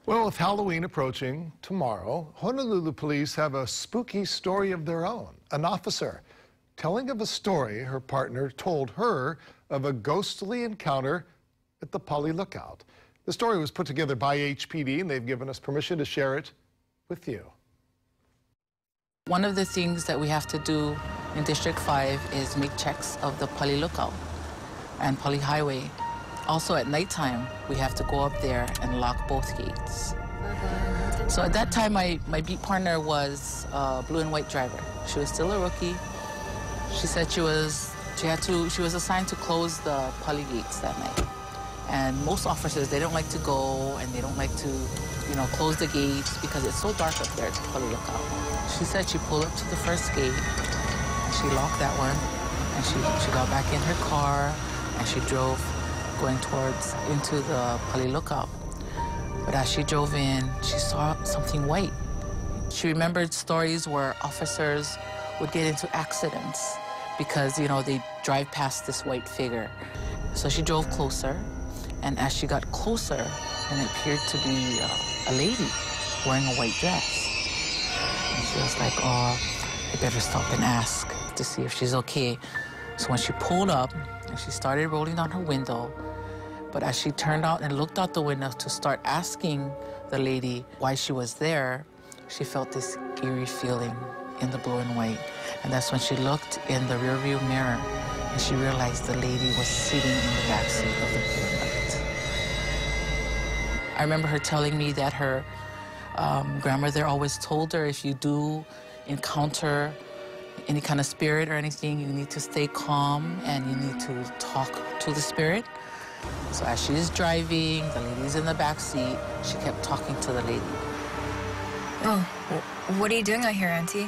Well, with Halloween approaching tomorrow, Honolulu police have a spooky story of their own. An officer telling of a story her partner told her of a ghostly encounter at the Pali Lookout. The story was put together by HPD, and they've given us permission to share it with you. One of the things that we have to do in District 5 is make checks of the Pali Lookout and Pali Highway. Also at nighttime, we have to go up there and lock both gates. So at that time, my beat partner was a blue and white driver. She was still a rookie. She said she was assigned to close the Pali gates that night. And most officers, they don't like to go and they don't like to, close the gates because it's so dark up there at the Pali Lookout. She said she pulled up to the first gate and she locked that one and she got back in her car and she drove going into the Pali Lookout. But as she drove in, she saw something white. She remembered stories where officers would get into accidents because, they drive past this white figure. So she drove closer, and as she got closer, and it appeared to be a lady wearing a white dress. And she was like, oh, I better stop and ask to see if she's okay. So when she pulled up, and she started rolling down her window, but as she turned out and looked out the window to start asking the lady why she was there, she felt this eerie feeling in the blue and white. And that's when she looked in the rearview mirror and she realized the lady was sitting in the backseat of the Corvette. I remember her telling me that her grandmother always told her if you do encounter any kind of spirit or anything, you need to stay calm and you need to talk to the spirit. So as she's driving, the lady's in the back seat, she kept talking to the lady. Oh, what are you doing out here, Auntie?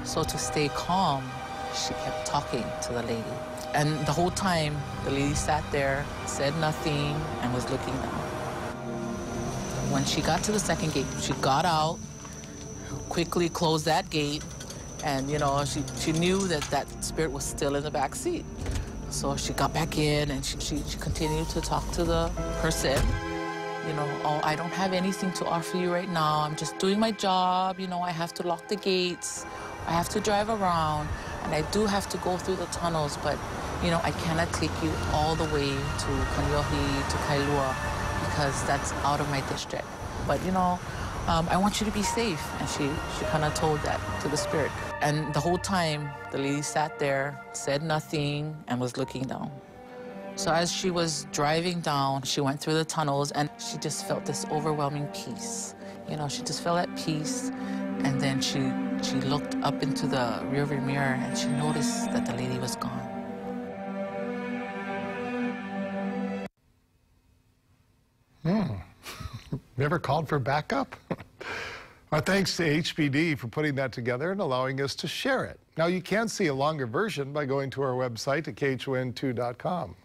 So to stay calm, she kept talking to the lady. And the whole time, the lady sat there, said nothing, and was looking down. When she got to the second gate, she got out, quickly closed that gate, and, she knew that spirit was still in the back seat. So she got back in and she continued to talk to the person. Oh, I don't have anything to offer you right now. I'm just doing my job. I have to lock the gates. I have to drive around. And I do have to go through the tunnels, but, I cannot take you all the way to Kaneohe, to Kailua, because that's out of my district. But, I want you to be safe. And she kind of told that to the spirit. And the whole time, the lady sat there, said nothing, and was looking down. So as she was driving down, she went through the tunnels, and she just felt this overwhelming peace. She just felt at peace. And then she looked up into the rearview mirror, and she noticed that the lady was gone. Never called for backup? Our thanks to HPD for putting that together and allowing us to share it. Now, you can see a longer version by going to our website at KHON2.com.